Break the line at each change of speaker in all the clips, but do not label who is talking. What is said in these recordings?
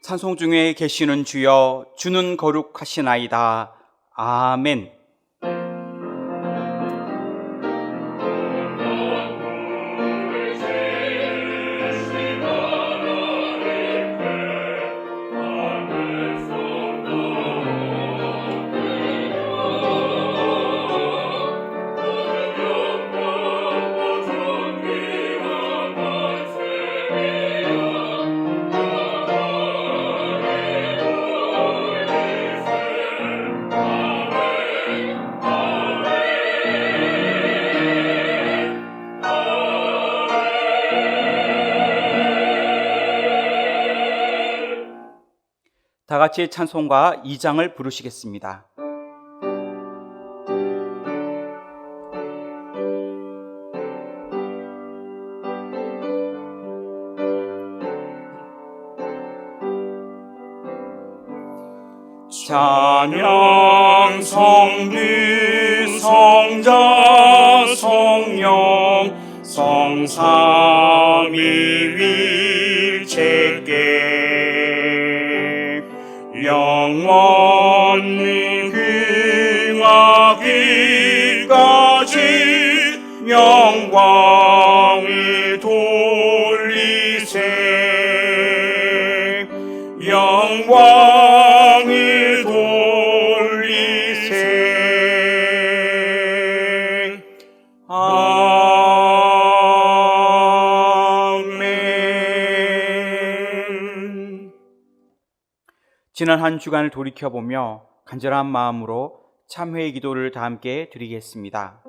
찬송 중에 계시는 주여, 주는 거룩하시나이다. 아멘. 다 같이 찬송가 2장을 부르시겠습니다.
찬양 성부 성자 성령 성삼위일체께 영원히 흥하기까지 영광을 돌리세 영광을 돌리세. 아멘.
지난 한 주간을 돌이켜보며 간절한 마음으로 참회의 기도를 다 함께 드리겠습니다.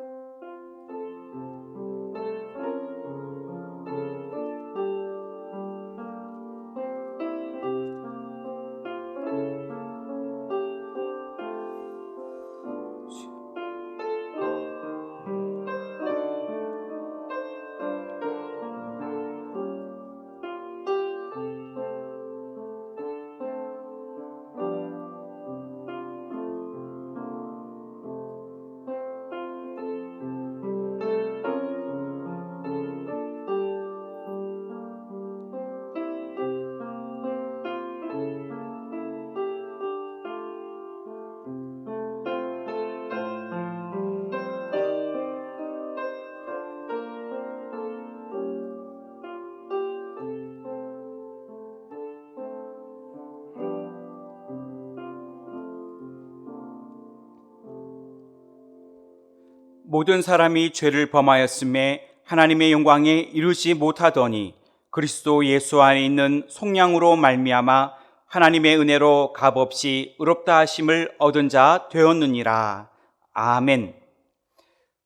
모든 사람이 죄를 범하였음에 하나님의 영광에 이르지 못하더니 그리스도 예수 안에 있는 속량으로 말미암아 하나님의 은혜로 값없이 의롭다 하심을 얻은 자 되었느니라. 아멘.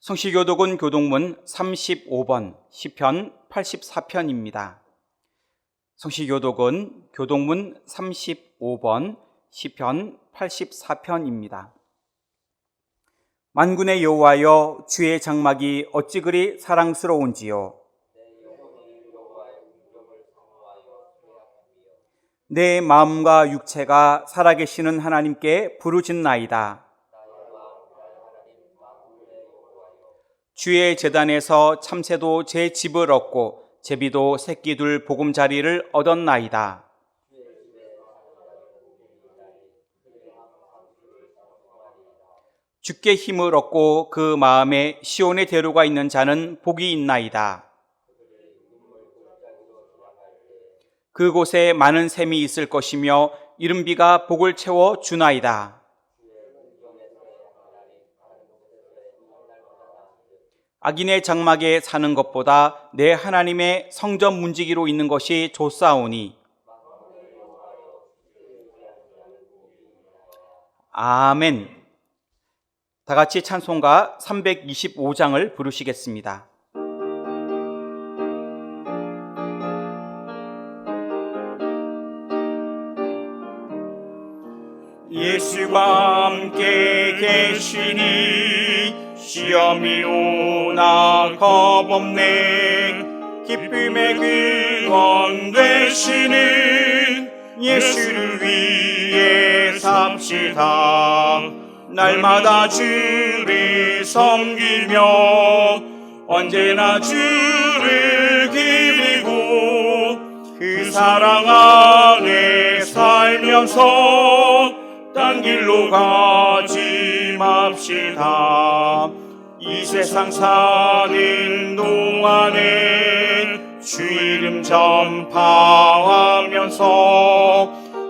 성시교독은 교독문 35번 시편 84편입니다. 성시교독은 교독문 35번 시편 84편입니다. 만군의 여호와여, 주의 장막이 어찌 그리 사랑스러운지요. 내 마음과 육체가 살아계시는 하나님께 부르짖나이다. 주의 제단에서 참새도 제 집을 얻고 제비도 새끼 둘 보금자리를 얻었나이다. 주께 힘을 얻고 그 마음에 시온의 대로가 있는 자는 복이 있나이다. 그곳에 많은 샘이 있을 것이며 이른 비가 복을 채워 주나이다. 악인의 장막에 사는 것보다 내 하나님의 성전 문지기로 있는 것이 좋사오니. 아멘. 다 같이 찬송가 325장을 부르시겠습니다.
예수와 함께 계시니 시험이 오나 겁없네. 기쁨의 근원 되시는 예수를 위해 삽시다. 날마다 주를 섬기며 언제나 주를 기리고 그 사랑 안에 살 살면서 딴 길로 가지 맙시다. 이 세상 사는 동안에 주 이름 전파하면서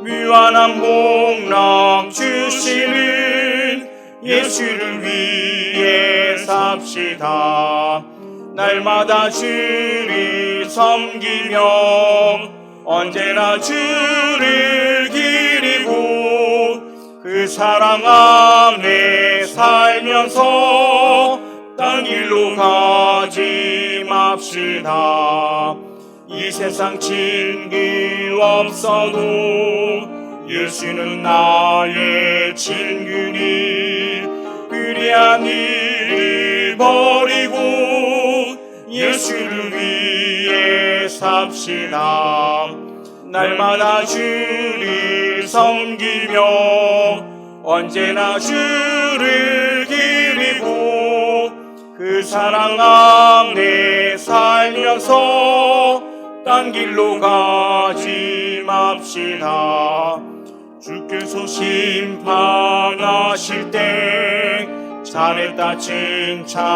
무한한 복락 주시는 예수를 위해 삽시다. 날마다 주를 섬기며 언제나 주를 기리고 그 사랑 안에 살면서 딴 길로 가지 맙시다. 이 세상 친구 없어도 예수는 나의 친구니 그리한 일을 버리고 예수를 위해 삽시다. 날마다 주를 섬기며 언제나 주를 기리고 그 사랑 안에 살면서 딴 길로 가지 맙시다. 주께서 심판하실 때 잘했다 칭찬하리니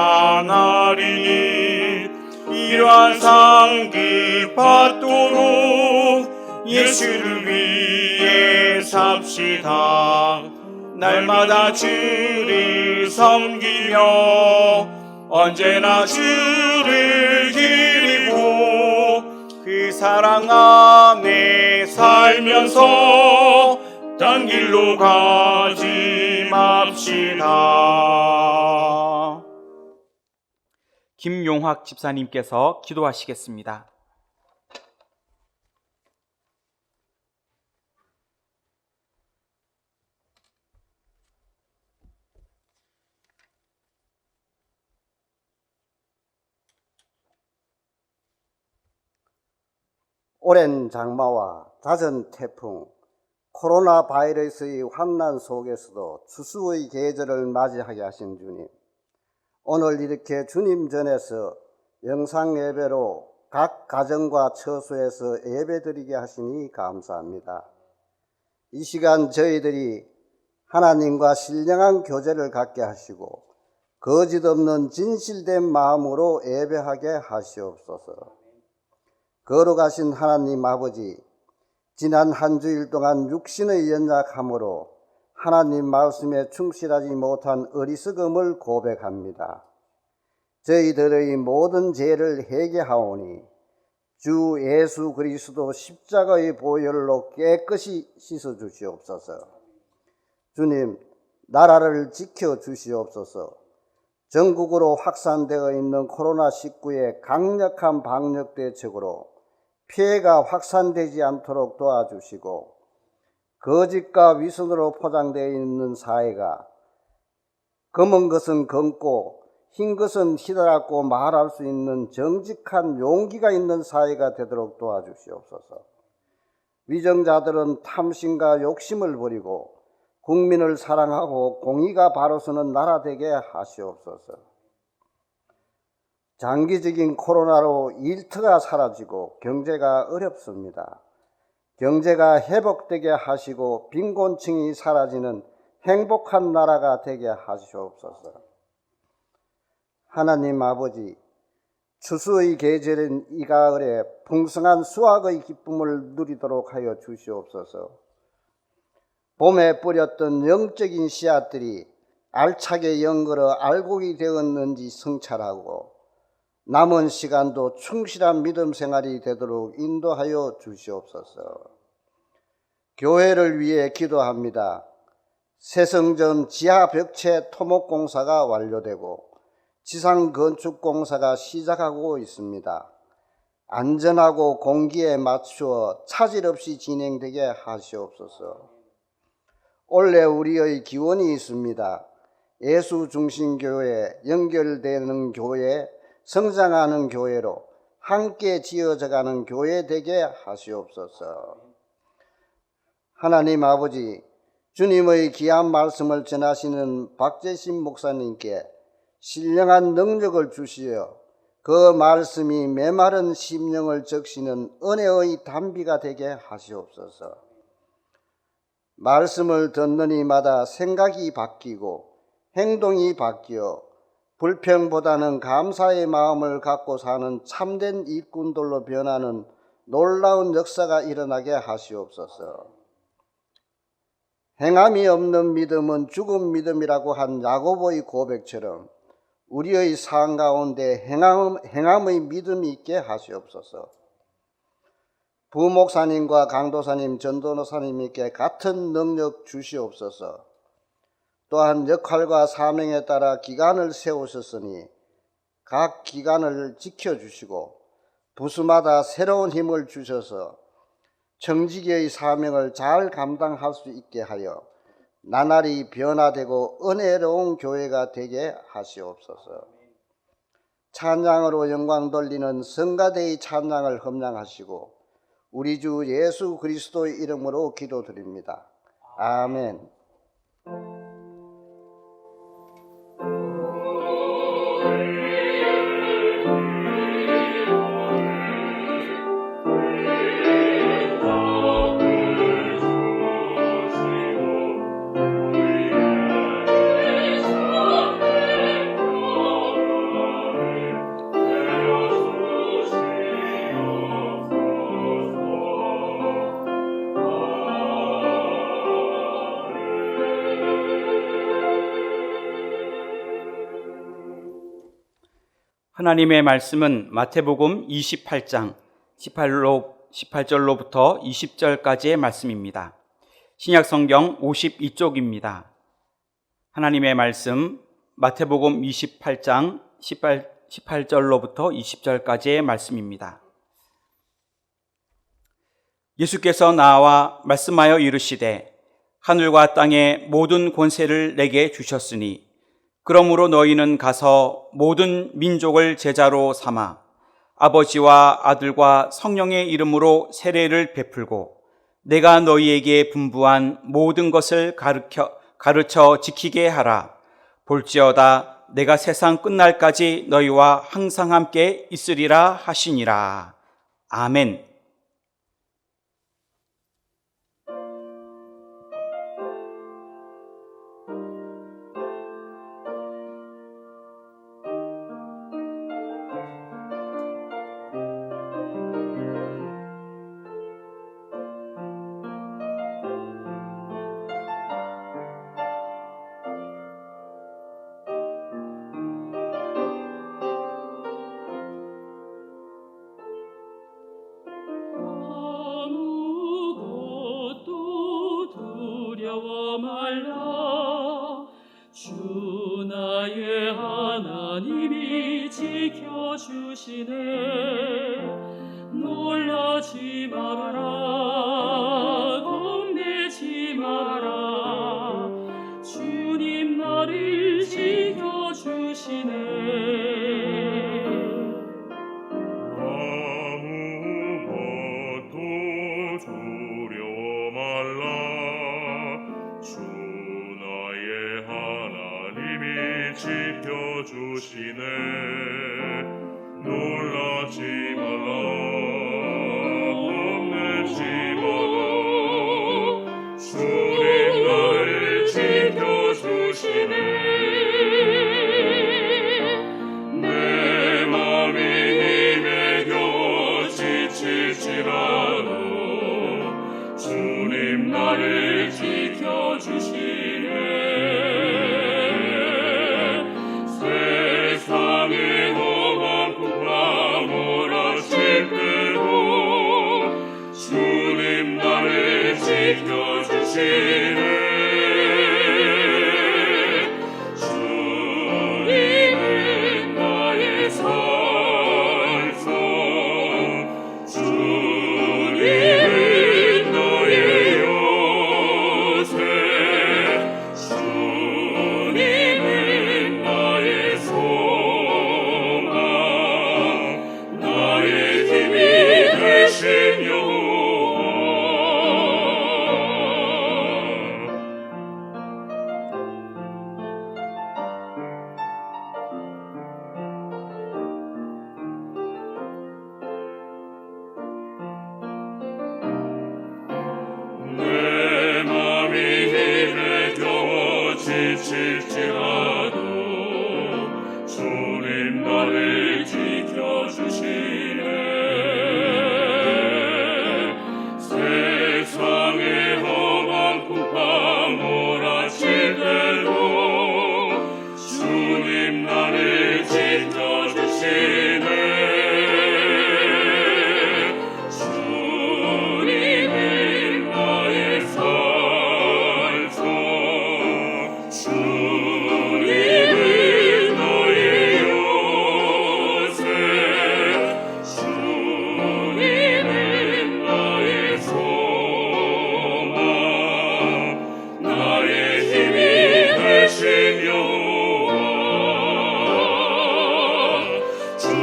이러한 상기 받도록 예수를 위해 삽시다. 날마다 주를 섬기며 언제나 주를 기리고 그 사랑 안에 살면서 딴 길로 가지 맙시다.
김용학 집사님께서 기도하시겠습니다.
오랜 장마와 잦은 태풍, 코로나 바이러스의 환난 속에서도 추수의 계절을 맞이하게 하신 주님, 오늘 이렇게 주님 전에서 영상 예배로 각 가정과 처소에서 예배드리게 하시니 감사합니다. 이 시간 저희들이 하나님과 신령한 교제를 갖게 하시고 거짓 없는 진실된 마음으로 예배하게 하시옵소서. 거룩하신 하나님 아버지, 지난 한 주일 동안 육신의 연약함으로 하나님 말씀에 충실하지 못한 어리석음을 고백합니다. 저희들의 모든 죄를 회개하오니 주 예수 그리스도 십자가의 보혈로 깨끗이 씻어 주시옵소서. 주님, 나라를 지켜 주시옵소서. 전국으로 확산되어 있는 코로나19의 강력한 방역 대책으로 피해가 확산되지 않도록 도와주시고 거짓과 위선으로 포장되어 있는 사회가 검은 것은 검고 흰 것은 희달았고 말할 수 있는 정직한 용기가 있는 사회가 되도록 도와주시옵소서. 위정자들은 탐심과 욕심을 버리고 국민을 사랑하고 공의가 바로 서는 나라 되게 하시옵소서. 장기적인 코로나로 일터가 사라지고 경제가 어렵습니다. 경제가 회복되게 하시고 빈곤층이 사라지는 행복한 나라가 되게 하시옵소서. 하나님 아버지, 추수의 계절인 이 가을에 풍성한 수확의 기쁨을 누리도록 하여 주시옵소서. 봄에 뿌렸던 영적인 씨앗들이 알차게 연걸어 알곡이 되었는지 성찰하고 남은 시간도 충실한 믿음 생활이 되도록 인도하여 주시옵소서. 교회를 위해 기도합니다. 새성전 지하 벽체 토목 공사가 완료되고 지상 건축 공사가 시작하고 있습니다. 안전하고 공기에 맞추어 차질 없이 진행되게 하시옵소서. 올해 우리의 기원이 있습니다. 예수 중심 교회, 연결되는 교회, 성장하는 교회로 함께 지어져가는 교회 되게 하시옵소서. 하나님 아버지, 주님의 귀한 말씀을 전하시는 박재신 목사님께 신령한 능력을 주시어 그 말씀이 메마른 심령을 적시는 은혜의 단비가 되게 하시옵소서. 말씀을 듣는 이마다 생각이 바뀌고 행동이 바뀌어 불평보다는 감사의 마음을 갖고 사는 참된 일꾼들로 변하는 놀라운 역사가 일어나게 하시옵소서. 행함이 없는 믿음은 죽은 믿음이라고 한 야고보의 고백처럼 우리의 삶 가운데 행함의 믿음이 있게 하시옵소서. 부목사님과 강도사님, 전도사님께 같은 능력 주시옵소서. 또한 역할과 사명에 따라 기간을 세우셨으니 각 기간을 지켜주시고 부수마다 새로운 힘을 주셔서 청지기의 사명을 잘 감당할 수 있게 하여 나날이 변화되고 은혜로운 교회가 되게 하시옵소서. 찬양으로 영광 돌리는 성가대의 찬양을 험량하시고 우리 주 예수 그리스도의 이름으로 기도드립니다. 아멘.
하나님의 말씀은 마태복음 28장 18절로부터 20절까지의 말씀입니다. 신약성경 52쪽입니다. 하나님의 말씀 마태복음 28장 18절로부터 20절까지의 말씀입니다. 예수께서 나와 말씀하여 이르시되 하늘과 땅의 모든 권세를 내게 주셨으니 그러므로 너희는 가서 모든 민족을 제자로 삼아 아버지와 아들과 성령의 이름으로 세례를 베풀고 내가 너희에게 분부한 모든 것을 가르쳐 지키게 하라. 볼지어다 내가 세상 끝날까지 너희와 항상 함께 있으리라 하시니라. 아멘.
두려워 말라. 주 나의 하나님이 지켜주시네. 놀라지 말아라. 겁내지 말아라. 주님 나를 지켜주시네.
지켜주시네. 놀라지 말라. 겁내지 마라. 주님 나를 지켜주시네. 내 맘이 힘에 겨워 지칠지라도 주님 나를 지켜주시네. 세상의 험한 풍파 몰아칠 때도 주님 나를 지켜주시네. 주님은 나의 산성, 주님은 너의 요새, 주님은 나의 소망, 나의 힘이 되신 여호와. 외칠지라도 주님 나를 지켜주시네. 세상의 험한 풍파 몰아칠 때도 주님 나를 지켜주시네. 주님은 나의 산성, 주님은 나의 요새, 주님은 나의 소망, 나의 힘이 되신 여호와. 주님은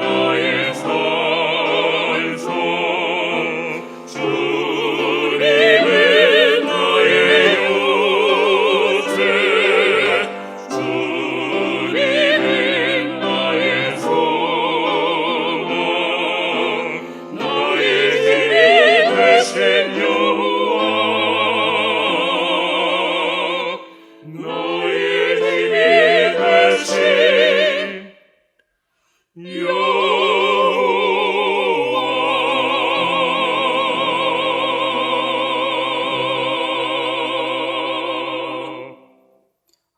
나의 산성, 주님은 나의 요새, 주님은 나의 소망, 나의 힘이 되신 여호와. 나의 힘이 되신 여호와.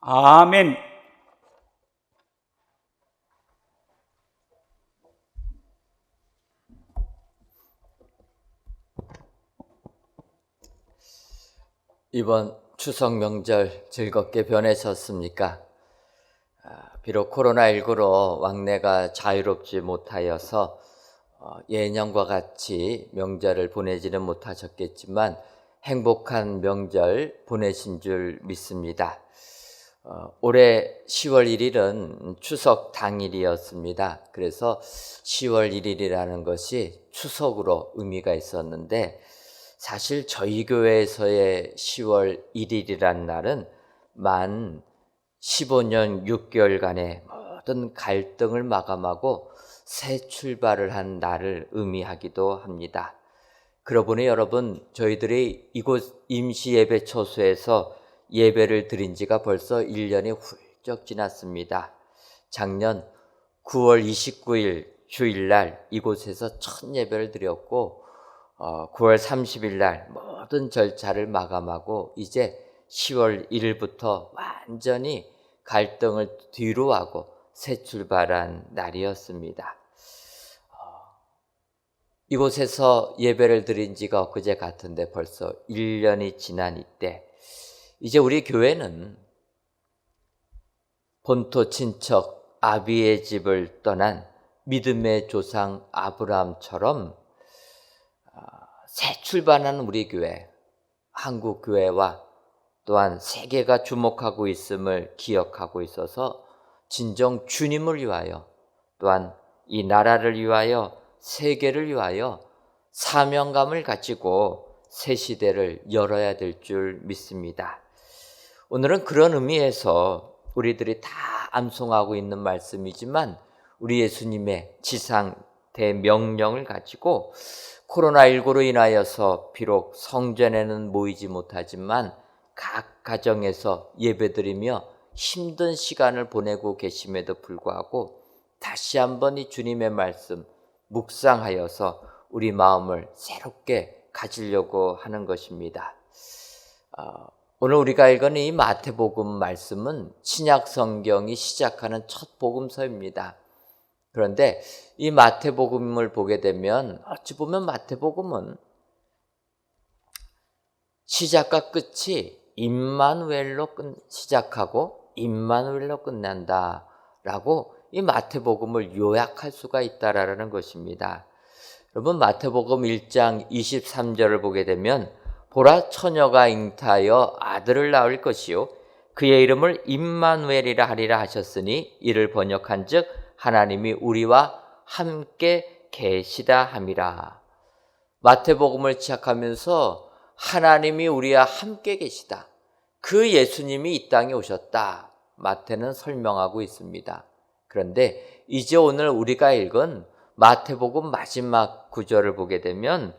아멘.
이번 추석 명절 즐겁게 보내셨습니까? 비록 코로나19로 왕래가 자유롭지 못하여서 예년과 같이 명절을 보내지는 못하셨겠지만 행복한 명절 보내신 줄 믿습니다. 올해 10월 1일은 추석 당일이었습니다. 그래서 10월 1일이라는 것이 추석으로 의미가 있었는데 사실 저희 교회에서의 10월 1일이란 날은 만 15년 6개월간의 모든 갈등을 마감하고 새 출발을 한 날을 의미하기도 합니다. 그러고 보니 여러분, 저희들이 이곳 임시예배처소에서 예배를 드린 지가 벌써 1년이 훌쩍 지났습니다. 작년 9월 29일 주일날 이곳에서 첫 예배를 드렸고 9월 30일 날 모든 절차를 마감하고 이제 10월 1일부터 완전히 갈등을 뒤로 하고 새 출발한 날이었습니다. 이곳에서 예배를 드린 지가 엊그제 같은데 벌써 1년이 지난 이때 이제 우리 교회는 본토 친척 아비의 집을 떠난 믿음의 조상 아브라함처럼 새 출발하는 우리 교회, 한국 교회와 또한 세계가 주목하고 있음을 기억하고 있어서 진정 주님을 위하여 또한 이 나라를 위하여 세계를 위하여 사명감을 가지고 새 시대를 열어야 될 줄 믿습니다. 오늘은 그런 의미에서 우리들이 다 암송하고 있는 말씀이지만 우리 예수님의 지상 대명령을 가지고 코로나19로 인하여서 비록 성전에는 모이지 못하지만 각 가정에서 예배드리며 힘든 시간을 보내고 계심에도 불구하고 다시 한번 이 주님의 말씀 묵상하여서 우리 마음을 새롭게 가지려고 하는 것입니다. 오늘 우리가 읽은 이 마태복음 말씀은 신약 성경이 시작하는 첫 복음서입니다. 그런데 이 마태복음을 보게 되면 어찌 보면 마태복음은 시작과 끝이 임마누엘로 시작하고 임마누엘로 끝난다라고 이 마태복음을 요약할 수가 있다라는 것입니다. 여러분, 마태복음 1장 23절을 보게 되면 보라, 처녀가 잉타하여 아들을 낳을 것이요 그의 이름을 임마누엘이라 하리라 하셨으니 이를 번역한즉 하나님이 우리와 함께 계시다 함이라. 마태복음을 시작하면서 하나님이 우리와 함께 계시다, 그 예수님이 이 땅에 오셨다, 마태는 설명하고 있습니다. 그런데 이제 오늘 우리가 읽은 마태복음 마지막 구절을 보게 되면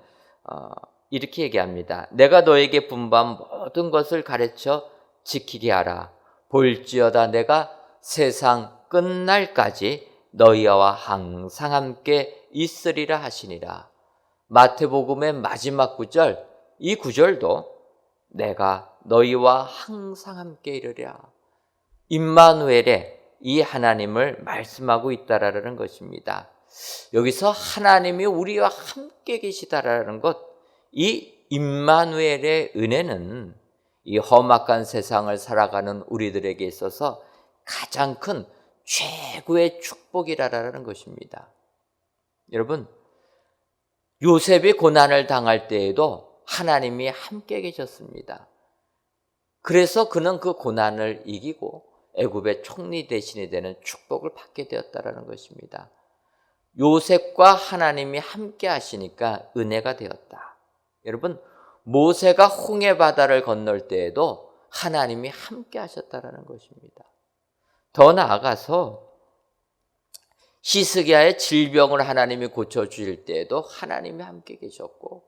이렇게 얘기합니다. 내가 너에게 분부한 모든 것을 가르쳐 지키게 하라. 볼지어다 내가 세상 끝날까지 너희와 항상 함께 있으리라 하시니라. 마태복음의 마지막 구절, 이 구절도 내가 너희와 항상 함께 이르리라. 임마누엘의 이 하나님을 말씀하고 있다라는 것입니다. 여기서 하나님이 우리와 함께 계시다라는 것, 이 임마누엘의 은혜는 이 험악한 세상을 살아가는 우리들에게 있어서 가장 큰 최고의 축복이라는 것입니다. 여러분, 요셉이 고난을 당할 때에도 하나님이 함께 계셨습니다. 그래서 그는 그 고난을 이기고 애굽의 총리 대신이 되는 축복을 받게 되었다는 것입니다. 요셉과 하나님이 함께 하시니까 은혜가 되었다. 여러분, 모세가 홍해 바다를 건널 때에도 하나님이 함께 하셨다는 것입니다. 더 나아가서 히스기야의 질병을 하나님이 고쳐주실 때에도 하나님이 함께 계셨고,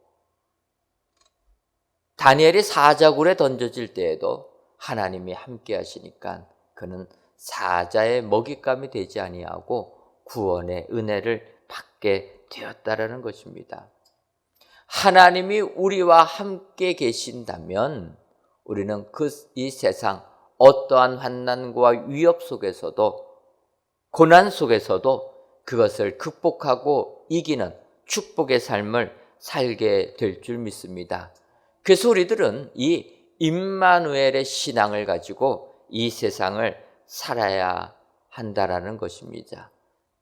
다니엘이 사자굴에 던져질 때에도 하나님이 함께 하시니까 그는 사자의 먹잇감이 되지 아니하고 구원의 은혜를 받게 되었다라는 것입니다. 하나님이 우리와 함께 계신다면 우리는 이 세상 어떠한 환난과 위협 속에서도, 고난 속에서도 그것을 극복하고 이기는 축복의 삶을 살게 될 줄 믿습니다. 그래서 우리들은 이 임마누엘의 신앙을 가지고 이 세상을 살아야 한다라는 것입니다.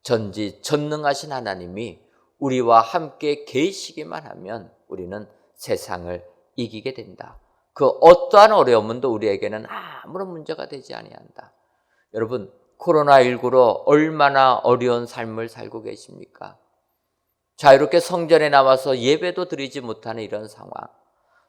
전지전능하신 하나님이 우리와 함께 계시기만 하면 우리는 세상을 이기게 된다. 그 어떠한 어려움도 우리에게는 아무런 문제가 되지 아니한다. 여러분, 코로나19로 얼마나 어려운 삶을 살고 계십니까? 자유롭게 성전에 나와서 예배도 드리지 못하는 이런 상황,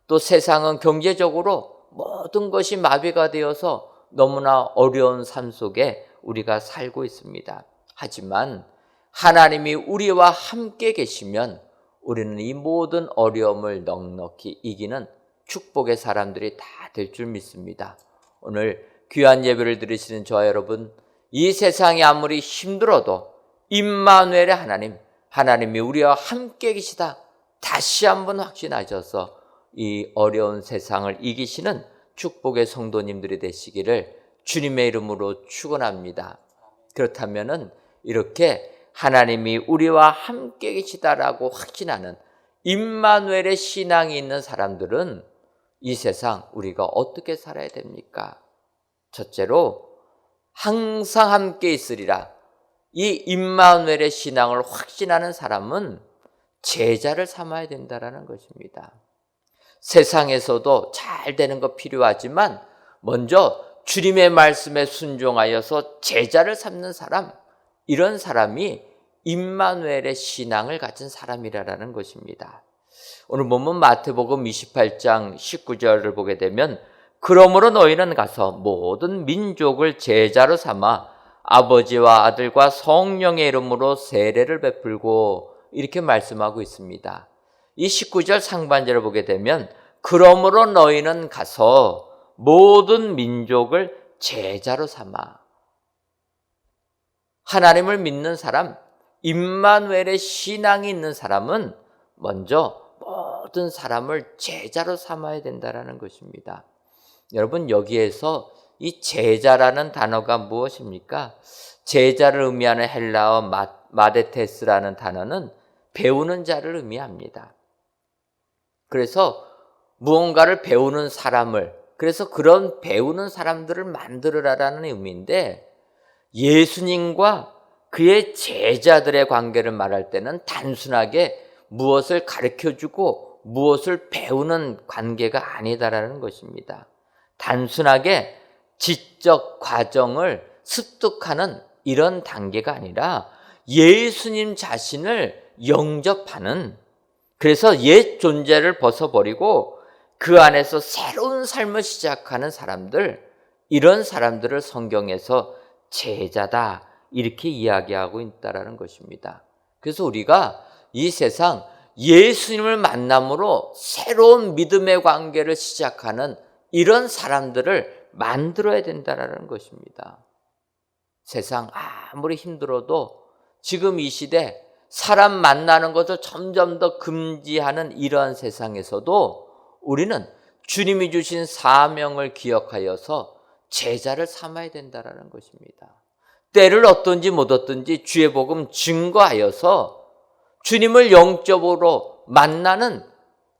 또 세상은 경제적으로 모든 것이 마비가 되어서 너무나 어려운 삶 속에 우리가 살고 있습니다. 하지만 하나님이 우리와 함께 계시면 우리는 이 모든 어려움을 넉넉히 이기는 축복의 사람들이 다 될 줄 믿습니다. 오늘 귀한 예배를 드리시는 저와 여러분, 이 세상이 아무리 힘들어도 임마누엘의 하나님이 우리와 함께 계시다, 다시 한번 확신하셔서 이 어려운 세상을 이기시는 축복의 성도님들이 되시기를 주님의 이름으로 축원합니다. 그렇다면은 이렇게 하나님이 우리와 함께 계시다라고 확신하는 임마누엘의 신앙이 있는 사람들은 이 세상 우리가 어떻게 살아야 됩니까? 첫째로 항상 함께 있으리라. 이 임마누엘의 신앙을 확신하는 사람은 제자를 삼아야 된다라는 것입니다. 세상에서도 잘 되는 거 필요하지만 먼저 주님의 말씀에 순종하여서 제자를 삼는 사람, 이런 사람이 임마누엘의 신앙을 가진 사람이라는 것입니다. 오늘 본문 마태복음 28장 19절을 보게 되면 그러므로 너희는 가서 모든 민족을 제자로 삼아 아버지와 아들과 성령의 이름으로 세례를 베풀고, 이렇게 말씀하고 있습니다. 이 19절 상반절을 보게 되면 그러므로 너희는 가서 모든 민족을 제자로 삼아. 하나님을 믿는 사람, 임마누엘의 신앙이 있는 사람은 먼저 모든 사람을 제자로 삼아야 된다는 것입니다. 여러분, 여기에서 이 제자라는 단어가 무엇입니까? 제자를 의미하는 헬라어 마데테스라는 단어는 배우는 자를 의미합니다. 그래서 무언가를 배우는 사람을, 그래서 그런 배우는 사람들을 만들으라라는 의미인데, 예수님과 그의 제자들의 관계를 말할 때는 단순하게 무엇을 가르쳐주고 무엇을 배우는 관계가 아니다라는 것입니다. 단순하게 지적 과정을 습득하는 이런 단계가 아니라 예수님 자신을 영접하는, 그래서 옛 존재를 벗어버리고 그 안에서 새로운 삶을 시작하는 사람들, 이런 사람들을 성경에서 제자다, 이렇게 이야기하고 있다는 것입니다. 그래서 우리가 이 세상 예수님을 만남으로 새로운 믿음의 관계를 시작하는 이런 사람들을 만들어야 된다는 것입니다. 세상 아무리 힘들어도 지금 이 시대 사람 만나는 것을 점점 더 금지하는 이러한 세상에서도 우리는 주님이 주신 사명을 기억하여서 제자를 삼아야 된다는 것입니다. 때를 얻든지 못 얻든지 주의 복음 증거하여서 주님을 영적으로 만나는,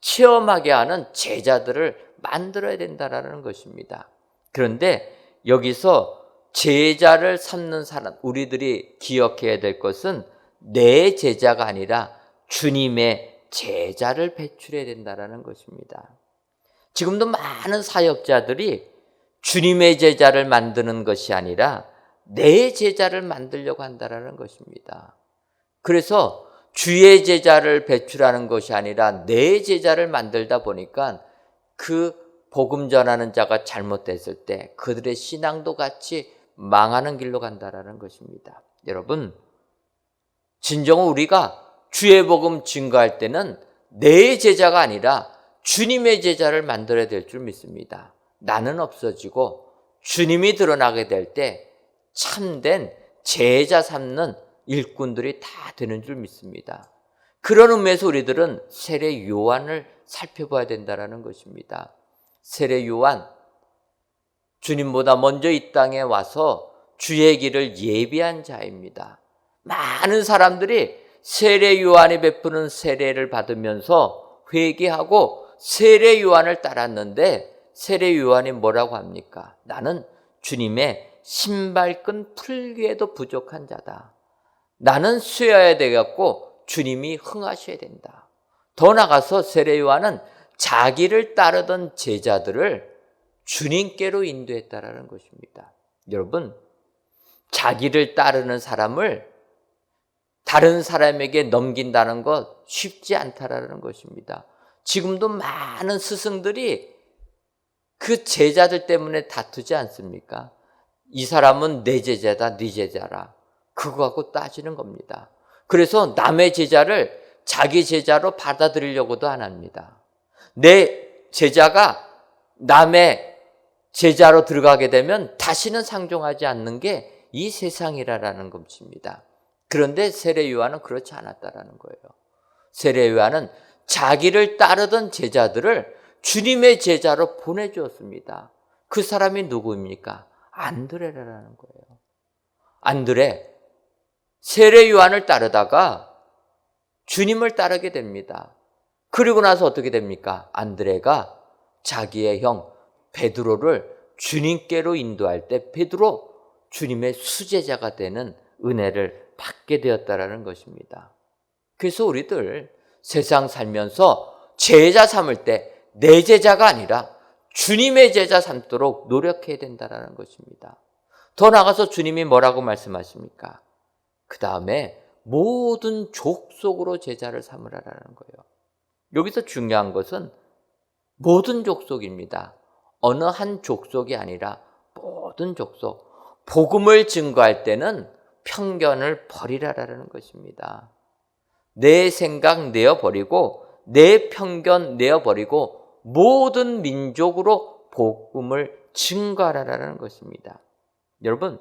체험하게 하는 제자들을 만들어야 된다는 것입니다. 그런데 여기서 제자를 삼는 사람, 우리들이 기억해야 될 것은 내 제자가 아니라 주님의 제자를 배출해야 된다는 것입니다. 지금도 많은 사역자들이 주님의 제자를 만드는 것이 아니라 내 제자를 만들려고 한다는 것입니다. 그래서 주의 제자를 배출하는 것이 아니라 내 제자를 만들다 보니까 그 복음 전하는 자가 잘못됐을 때 그들의 신앙도 같이 망하는 길로 간다는 것입니다. 여러분, 진정 우리가 주의 복음 증거할 때는 내 제자가 아니라 주님의 제자를 만들어야 될 줄 믿습니다. 나는 없어지고 주님이 드러나게 될 때 참된 제자 삼는 일꾼들이 다 되는 줄 믿습니다. 그런 의미에서 우리들은 세례 요한을 살펴봐야 된다는 것입니다. 세례 요한, 주님보다 먼저 이 땅에 와서 주의 길을 예비한 자입니다. 많은 사람들이 세례 요한이 베푸는 세례를 받으면서 회개하고 세례 요한을 따랐는데 세례 요한이 뭐라고 합니까? 나는 주님의 신발끈 풀기에도 부족한 자다. 나는 쉬어야 되겠고 주님이 흥하셔야 된다. 더 나아가서 세례 요한은 자기를 따르던 제자들을 주님께로 인도했다라는 것입니다. 여러분, 자기를 따르는 사람을 다른 사람에게 넘긴다는 것 쉽지 않다라는 것입니다. 지금도 많은 스승들이 그 제자들 때문에 다투지 않습니까? 이 사람은 내 제자다, 네 제자라. 그거 갖고 따지는 겁니다. 그래서 남의 제자를 자기 제자로 받아들이려고도 안 합니다. 내 제자가 남의 제자로 들어가게 되면 다시는 상종하지 않는 게 이 세상이라는 것입니다. 그런데 세례 요한은 그렇지 않았다라는 거예요. 세례 요한은 자기를 따르던 제자들을 주님의 제자로 보내주었습니다. 그 사람이 누구입니까? 안드레라는 거예요. 안드레, 세례 요한을 따르다가 주님을 따르게 됩니다. 그리고 나서 어떻게 됩니까? 안드레가 자기의 형 베드로를 주님께로 인도할 때 베드로 주님의 수제자가 되는 은혜를 받게 되었다라는 것입니다. 그래서 우리들 세상 살면서 제자 삼을 때 내 제자가 아니라 주님의 제자 삼도록 노력해야 된다는 것입니다. 더 나아가서 주님이 뭐라고 말씀하십니까? 그 다음에 모든 족속으로 제자를 삼으라라는 거예요. 여기서 중요한 것은 모든 족속입니다. 어느 한 족속이 아니라 모든 족속. 복음을 증거할 때는 편견을 버리라라는 것입니다. 내 생각 내어버리고 내 편견 내어버리고 모든 민족으로 복음을 증거하라라는 것입니다. 여러분,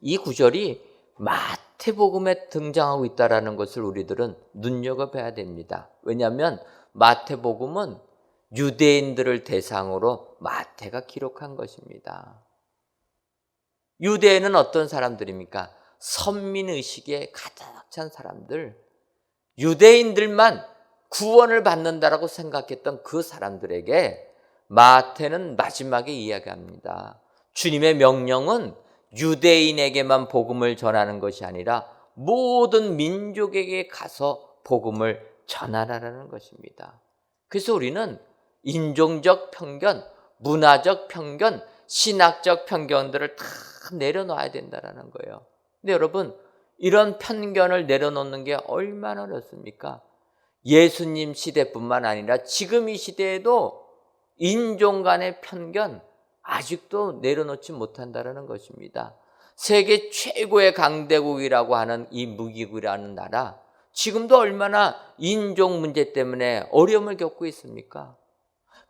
이 구절이 마태복음에 등장하고 있다는 것을 우리들은 눈여겨봐야 됩니다. 왜냐하면 마태복음은 유대인들을 대상으로 마태가 기록한 것입니다. 유대인은 어떤 사람들입니까? 선민의식에 가득 찬 사람들, 유대인들만 구원을 받는다라고 생각했던 그 사람들에게 마태는 마지막에 이야기합니다. 주님의 명령은 유대인에게만 복음을 전하는 것이 아니라 모든 민족에게 가서 복음을 전하라는 것입니다. 그래서 우리는 인종적 편견, 문화적 편견, 신학적 편견들을 다 내려놔야 된다는 거예요. 근데 여러분, 이런 편견을 내려놓는 게 얼마나 어렵습니까? 예수님 시대뿐만 아니라 지금 이 시대에도 인종 간의 편견 아직도 내려놓지 못한다는 것입니다. 세계 최고의 강대국이라고 하는 이 무기국이라는 나라, 지금도 얼마나 인종 문제 때문에 어려움을 겪고 있습니까?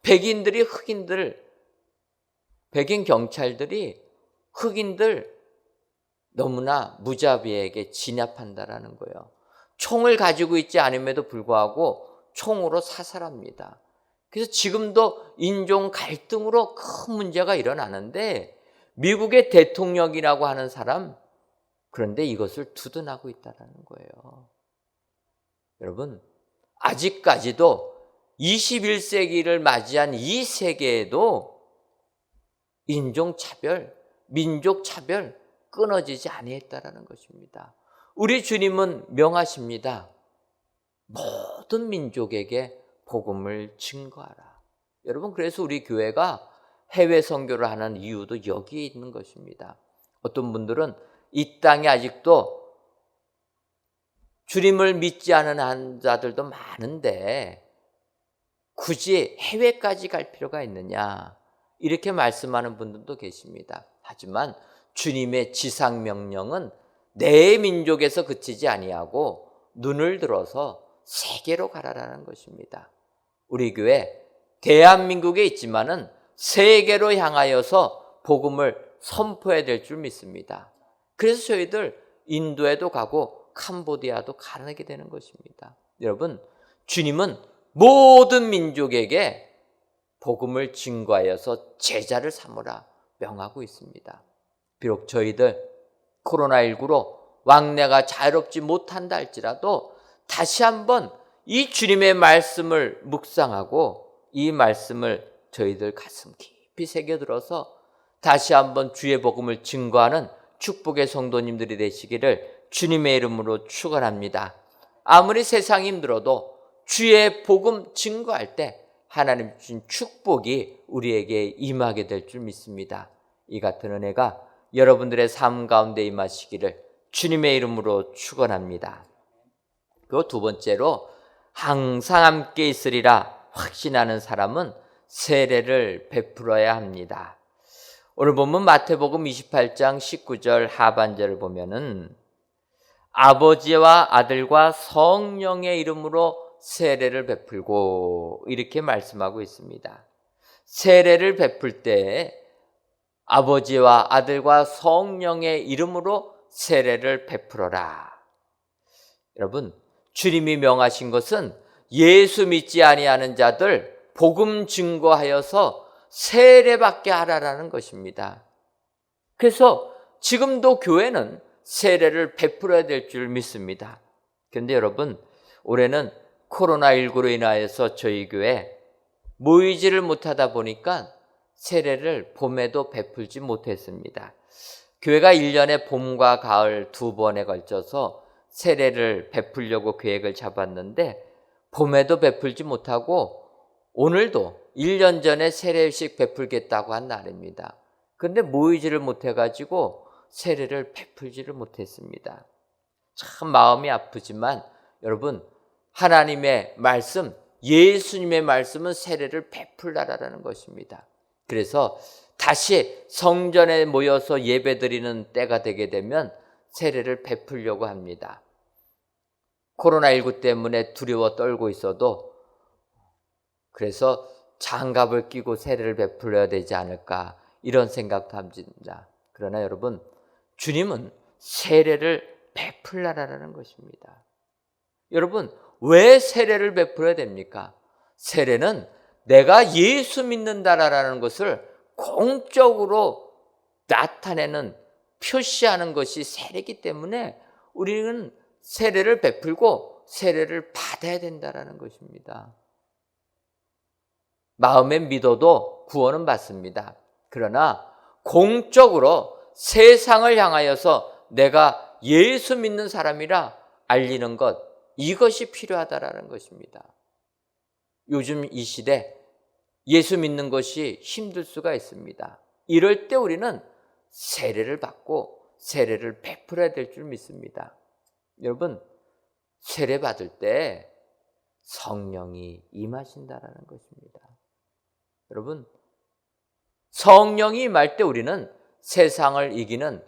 백인들이 백인 경찰들이 흑인들 너무나 무자비하게 진압한다라는 거예요. 총을 가지고 있지 않음에도 불구하고 총으로 사살합니다. 그래서 지금도 인종 갈등으로 큰 문제가 일어나는데 미국의 대통령이라고 하는 사람, 그런데 이것을 두둔하고 있다는 거예요. 여러분, 아직까지도 21세기를 맞이한 이 세계에도 인종차별, 민족차별 끊어지지 아니했다라는 것입니다. 우리 주님은 명하십니다. 모든 민족에게 복음을 증거하라. 여러분, 그래서 우리 교회가 해외 선교를 하는 이유도 여기에 있는 것입니다. 어떤 분들은 이 땅에 아직도 주님을 믿지 않은 환자들도 많은데 굳이 해외까지 갈 필요가 있느냐, 이렇게 말씀하는 분들도 계십니다. 하지만 주님의 지상 명령은 내 민족에서 그치지 아니하고 눈을 들어서 세계로 가라라는 것입니다. 우리 교회 대한민국에 있지만은 세계로 향하여서 복음을 선포해야 될 줄 믿습니다. 그래서 저희들 인도에도 가고 캄보디아도 가게 되는 것입니다. 여러분, 주님은 모든 민족에게 복음을 증거하여서 제자를 삼으라 명하고 있습니다. 비록 저희들 코로나19로 왕래가 자유롭지 못한다 할지라도 다시 한번 이 주님의 말씀을 묵상하고 이 말씀을 저희들 가슴 깊이 새겨들어서 다시 한번 주의 복음을 증거하는 축복의 성도님들이 되시기를 주님의 이름으로 축원합니다. 아무리 세상이 힘들어도 주의 복음 증거할 때 하나님 주신 축복이 우리에게 임하게 될 줄 믿습니다. 이 같은 은혜가 여러분들의 삶 가운데 임하시기를 주님의 이름으로 축원합니다. 그리고 두 번째로, 항상 함께 있으리라 확신하는 사람은 세례를 베풀어야 합니다. 오늘 본문 마태복음 28장 19절 하반절을 보면은 아버지와 아들과 성령의 이름으로 세례를 베풀고, 이렇게 말씀하고 있습니다. 세례를 베풀 때 아버지와 아들과 성령의 이름으로 세례를 베풀어라. 여러분, 주님이 명하신 것은 예수 믿지 아니하는 자들 복음 증거하여서 세례받게 하라라는 것입니다. 그래서 지금도 교회는 세례를 베풀어야 될 줄 믿습니다. 그런데 여러분, 올해는 코로나19로 인하여서 저희 교회 모이지를 못하다 보니까 세례를 봄에도 베풀지 못했습니다. 교회가 1년에 봄과 가을 두 번에 걸쳐서 세례를 베풀려고 계획을 잡았는데 봄에도 베풀지 못하고 오늘도 1년 전에 세례식 베풀겠다고 한 날입니다. 그런데 모이지를 못해가지고 세례를 베풀지를 못했습니다. 참 마음이 아프지만 여러분, 하나님의 말씀, 예수님의 말씀은 세례를 베풀라라는 것입니다. 그래서 다시 성전에 모여서 예배드리는 때가 되게 되면 세례를 베풀려고 합니다. 코로나19 때문에 두려워 떨고 있어도 그래서 장갑을 끼고 세례를 베풀어야 되지 않을까, 이런 생각도 합니다. 그러나 여러분, 주님은 세례를 베풀라라는 것입니다. 여러분, 왜 세례를 베풀어야 됩니까? 세례는 내가 예수 믿는다라는 것을 공적으로 나타내는, 표시하는 것이 세례이기 때문에 우리는 세례를 베풀고 세례를 받아야 된다라는 것입니다. 마음에 믿어도 구원은 받습니다. 그러나 공적으로 세상을 향하여서 내가 예수 믿는 사람이라 알리는 것, 이것이 필요하다라는 것입니다. 요즘 이 시대 예수 믿는 것이 힘들 수가 있습니다. 이럴 때 우리는 세례를 받고 세례를 베풀어야 될 줄 믿습니다. 여러분, 세례 받을 때 성령이 임하신다라는 것입니다. 여러분, 성령이 임할 때 우리는 세상을 이기는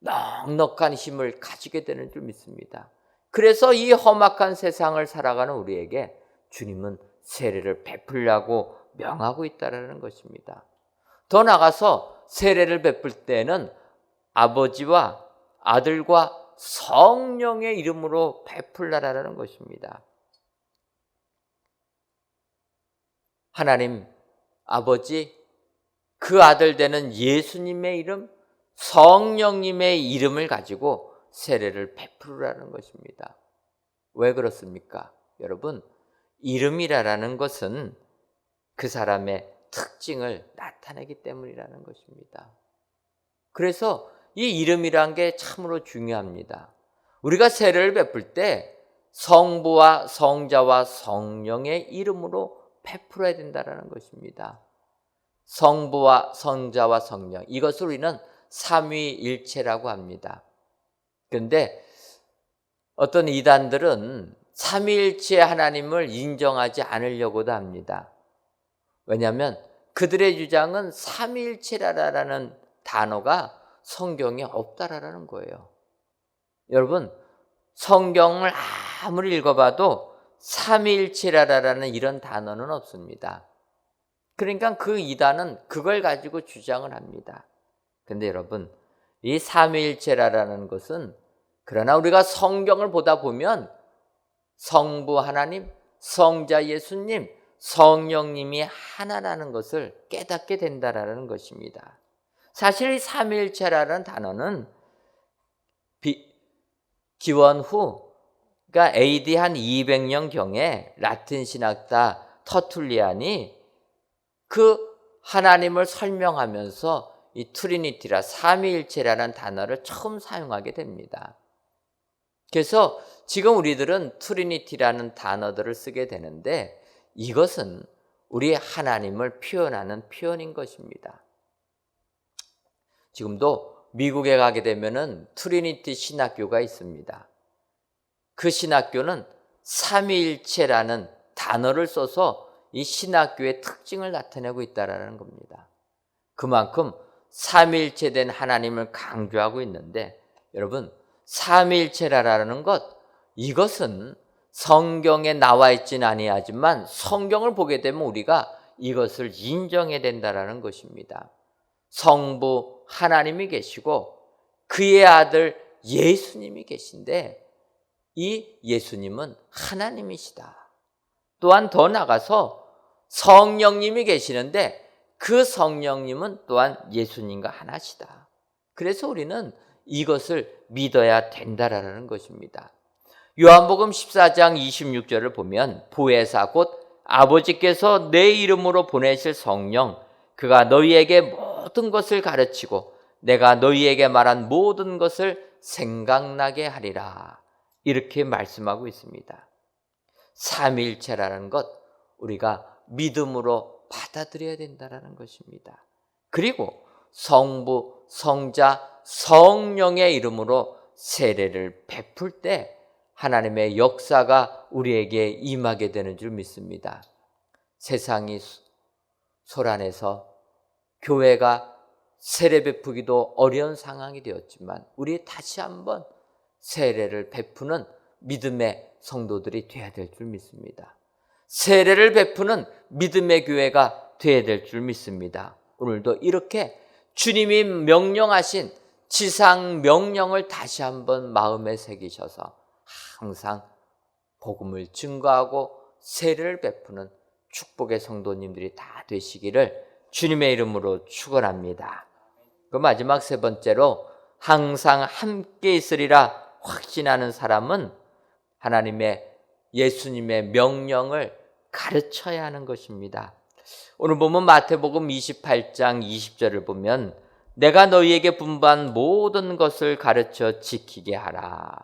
넉넉한 힘을 가지게 되는 줄 믿습니다. 그래서 이 험악한 세상을 살아가는 우리에게 주님은 세례를 베풀라고 명하고 있다는 것입니다. 더 나아가서 세례를 베풀 때는 아버지와 아들과 성령의 이름으로 베풀라라는 것입니다. 하나님 아버지, 그 아들 되는 예수님의 이름, 성령님의 이름을 가지고 세례를 베풀으라는 것입니다. 왜 그렇습니까? 여러분, 이름이라는 것은 그 사람의 특징을 나타내기 때문이라는 것입니다. 그래서 이 이름이란 게 참으로 중요합니다. 우리가 세례를 베풀 때 성부와 성자와 성령의 이름으로 베풀어야 된다는 것입니다. 성부와 성자와 성령, 이것을 우리는 삼위일체라고 합니다. 그런데 어떤 이단들은 삼위일체 하나님을 인정하지 않으려고도 합니다. 왜냐하면 그들의 주장은 삼위일체라는 단어가 성경에 없다라는 거예요. 여러분, 성경을 아무리 읽어봐도 삼위일체라는 이런 단어는 없습니다. 그러니까 그 이단은 그걸 가지고 주장을 합니다. 근데 여러분, 이 삼위일체라는 것은 그러나 우리가 성경을 보다 보면 성부 하나님, 성자 예수님, 성령님이 하나라는 것을 깨닫게 된다라는 것입니다. 사실 이 삼위일체라는 단어는 기원 후, 그러니까 AD 한 200년경에 라틴 신학자 터툴리안이 그 하나님을 설명하면서 이 트리니티라 삼위일체라는 단어를 처음 사용하게 됩니다. 그래서 지금 우리들은 트리니티라는 단어들을 쓰게 되는데 이것은 우리 하나님을 표현하는 표현인 것입니다. 지금도 미국에 가게 되면은 트리니티 신학교가 있습니다. 그 신학교는 삼위일체라는 단어를 써서 이 신학교의 특징을 나타내고 있다는 겁니다. 그만큼 삼위일체된 하나님을 강조하고 있는데 여러분, 삼위일체라는 것, 이것은 성경에 나와 있지는 아니하지만 성경을 보게 되면 우리가 이것을 인정해야 된다는 것입니다. 성부 하나님이 계시고 그의 아들 예수님이 계신데 이 예수님은 하나님이시다. 또한 더 나가서 성령님이 계시는데 그 성령님은 또한 예수님과 하나시다. 그래서 우리는 이것을 믿어야 된다라는 것입니다. 요한복음 14장 26절을 보면 보혜사 곧 아버지께서 내 이름으로 보내실 성령, 그가 너희에게 모든 것을 가르치고 내가 너희에게 말한 모든 것을 생각나게 하리라. 이렇게 말씀하고 있습니다. 삼위일체라는 것 우리가 믿음으로 받아들여야 된다는 것입니다. 그리고 성부, 성자, 성령의 이름으로 세례를 베풀 때 하나님의 역사가 우리에게 임하게 되는 줄 믿습니다. 세상이 소란해서 교회가 세례 베푸기도 어려운 상황이 되었지만 우리 다시 한번 세례를 베푸는 믿음의 성도들이 되어야 될 줄 믿습니다. 세례를 베푸는 믿음의 교회가 되어야 될 줄 믿습니다. 오늘도 이렇게 주님이 명령하신 지상 명령을 다시 한번 마음에 새기셔서 항상 복음을 증거하고 세례를 베푸는 축복의 성도님들이 다 되시기를 주님의 이름으로 축원합니다. 그 마지막 세 번째로 항상 함께 있으리라 확신하는 사람은 하나님의 예수님의 명령을 가르쳐야 하는 것입니다. 오늘 보면 마태복음 28장 20절을 보면 내가 너희에게 분부한 모든 것을 가르쳐 지키게 하라.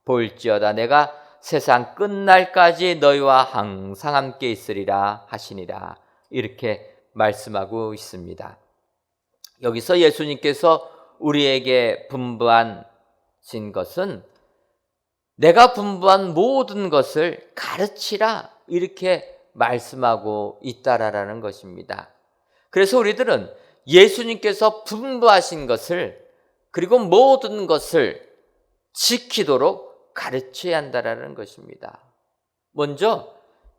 볼지어다 내가 세상 끝날까지 너희와 항상 함께 있으리라 하시니라. 이렇게 말씀하고 있습니다. 여기서 예수님께서 우리에게 분부하신 것은 내가 분부한 모든 것을 가르치라 이렇게 말씀하고 있다라는 것입니다. 그래서 우리들은 예수님께서 분부하신 것을 그리고 모든 것을 지키도록 가르쳐야 한다라는 것입니다. 먼저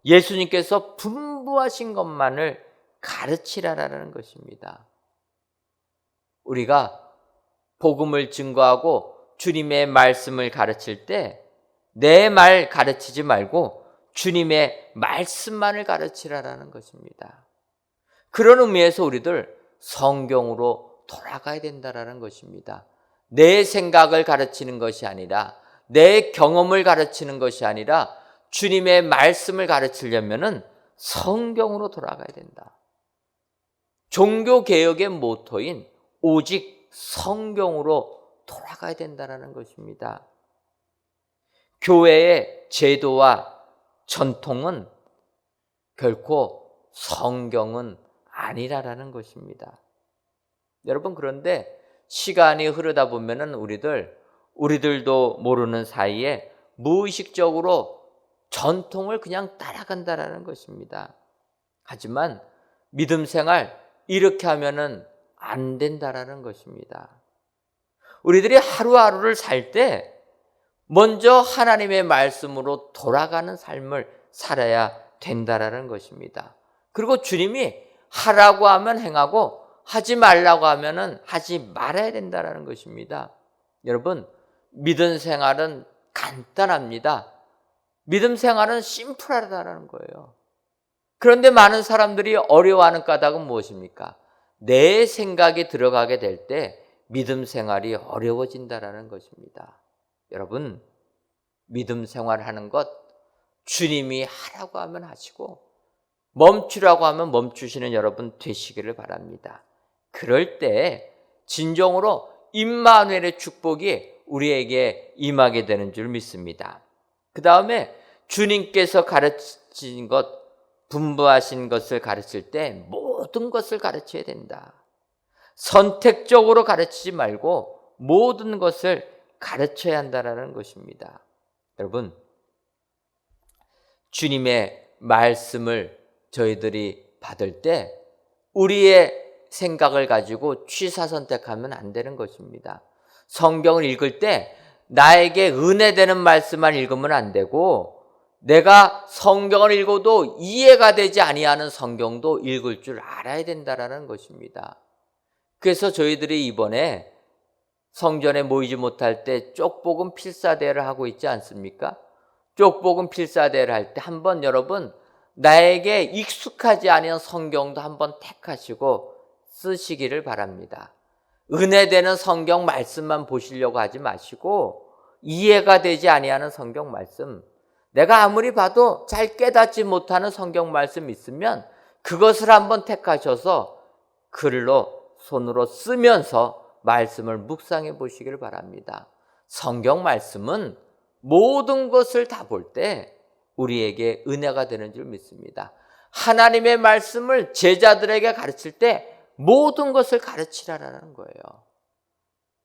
예수님께서 분부하신 것만을 가르치라라는 것입니다. 우리가 복음을 증거하고 주님의 말씀을 가르칠 때 내 말 가르치지 말고 주님의 말씀만을 가르치라라는 것입니다. 그런 의미에서 우리들 성경으로 돌아가야 된다라는 것입니다. 내 생각을 가르치는 것이 아니라, 내 경험을 가르치는 것이 아니라 주님의 말씀을 가르치려면은 성경으로 돌아가야 된다. 종교개혁의 모토인 오직 성경으로 돌아가야 된다는 것입니다. 교회의 제도와 전통은 결코 성경은 아니라라는 것입니다. 여러분, 그런데 시간이 흐르다 보면은 우리들도 모르는 사이에 무의식적으로 전통을 그냥 따라간다라는 것입니다. 하지만 믿음 생활 이렇게 하면은 안 된다라는 것입니다. 우리들이 하루하루를 살 때 먼저 하나님의 말씀으로 돌아가는 삶을 살아야 된다라는 것입니다. 그리고 주님이 하라고 하면 행하고 하지 말라고 하면은 하지 말아야 된다라는 것입니다. 여러분, 믿음 생활은 간단합니다. 믿음 생활은 심플하다라는 거예요. 그런데 많은 사람들이 어려워하는 까닭은 무엇입니까? 내 생각이 들어가게 될 때 믿음 생활이 어려워진다라는 것입니다. 여러분, 믿음 생활하는 것 주님이 하라고 하면 하시고 멈추라고 하면 멈추시는 여러분 되시기를 바랍니다. 그럴 때 진정으로 임마누엘의 축복이 우리에게 임하게 되는 줄 믿습니다. 그 다음에 주님께서 가르친 것, 분부하신 것을 가르칠 때 모든 것을 가르쳐야 된다. 선택적으로 가르치지 말고 모든 것을 가르쳐야 한다는 것입니다. 여러분, 주님의 말씀을 저희들이 받을 때 우리의 생각을 가지고 취사 선택하면 안 되는 것입니다. 성경을 읽을 때 나에게 은혜되는 말씀만 읽으면 안 되고, 내가 성경을 읽어도 이해가 되지 아니하는 성경도 읽을 줄 알아야 된다는 것입니다. 그래서 저희들이 이번에 성전에 모이지 못할 때 쪽복음 필사대회를 하고 있지 않습니까? 쪽복음 필사대회를 할 때 한번 여러분 나에게 익숙하지 않은 성경도 한번 택하시고 쓰시기를 바랍니다. 은혜되는 성경 말씀만 보시려고 하지 마시고 이해가 되지 아니하는 성경 말씀, 내가 아무리 봐도 잘 깨닫지 못하는 성경 말씀 있으면 그것을 한번 택하셔서 글로 손으로 쓰면서 말씀을 묵상해 보시길 바랍니다. 성경 말씀은 모든 것을 다 볼 때 우리에게 은혜가 되는 줄 믿습니다. 하나님의 말씀을 제자들에게 가르칠 때 모든 것을 가르치라라는 거예요.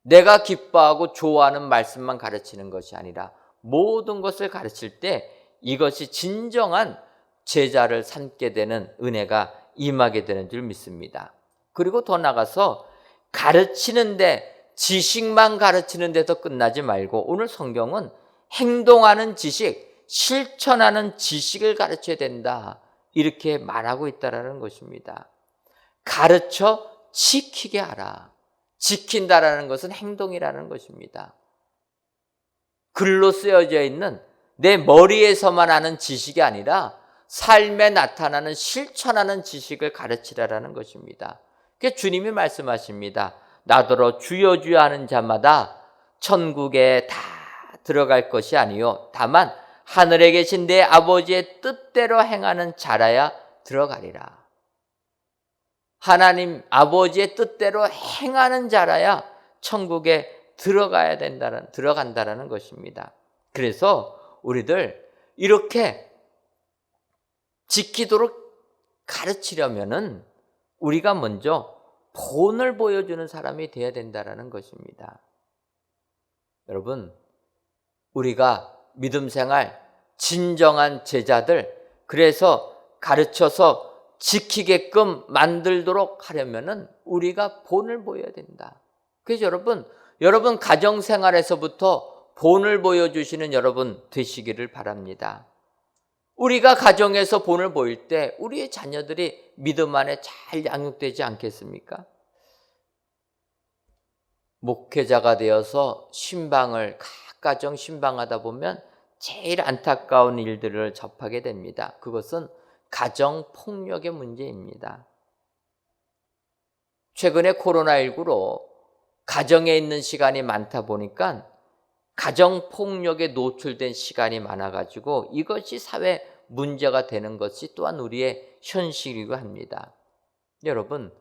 내가 기뻐하고 좋아하는 말씀만 가르치는 것이 아니라 모든 것을 가르칠 때 이것이 진정한 제자를 삼게 되는 은혜가 임하게 되는 줄 믿습니다. 그리고 더 나가서 가르치는데, 지식만 가르치는 데서 끝나지 말고 오늘 성경은 행동하는 지식, 실천하는 지식을 가르쳐야 된다, 이렇게 말하고 있다는 것입니다. 가르쳐 지키게 하라. 지킨다라는 것은 행동이라는 것입니다. 글로 쓰여져 있는 내 머리에서만 아는 지식이 아니라 삶에 나타나는 실천하는 지식을 가르치라는 것입니다. 그래서 주님이 말씀하십니다. 나더러 주여 주여 하는 자마다 천국에 다 들어갈 것이 아니요 다만 하늘에 계신 내 아버지의 뜻대로 행하는 자라야 들어가리라. 하나님 아버지의 뜻대로 행하는 자라야 천국에 들어간다는 것입니다. 그래서 우리들 이렇게 지키도록 가르치려면은 우리가 먼저 본을 보여주는 사람이 되어야 된다는 것입니다. 여러분, 우리가 믿음 생활 진정한 제자들, 그래서 가르쳐서 지키게끔 만들도록 하려면은 우리가 본을 보여야 된다. 그래서 여러분 가정 생활에서부터 본을 보여주시는 여러분 되시기를 바랍니다. 우리가 가정에서 본을 보일 때 우리의 자녀들이 믿음 안에 잘 양육되지 않겠습니까? 목회자가 되어서 신방을 각 가정 신방하다 보면 제일 안타까운 일들을 접하게 됩니다. 그것은 가정폭력의 문제입니다. 최근에 코로나19로 가정에 있는 시간이 많다 보니까 가정폭력에 노출된 시간이 많아가지고 이것이 사회 문제가 되는 것이 또한 우리의 현실이고 합니다. 여러분,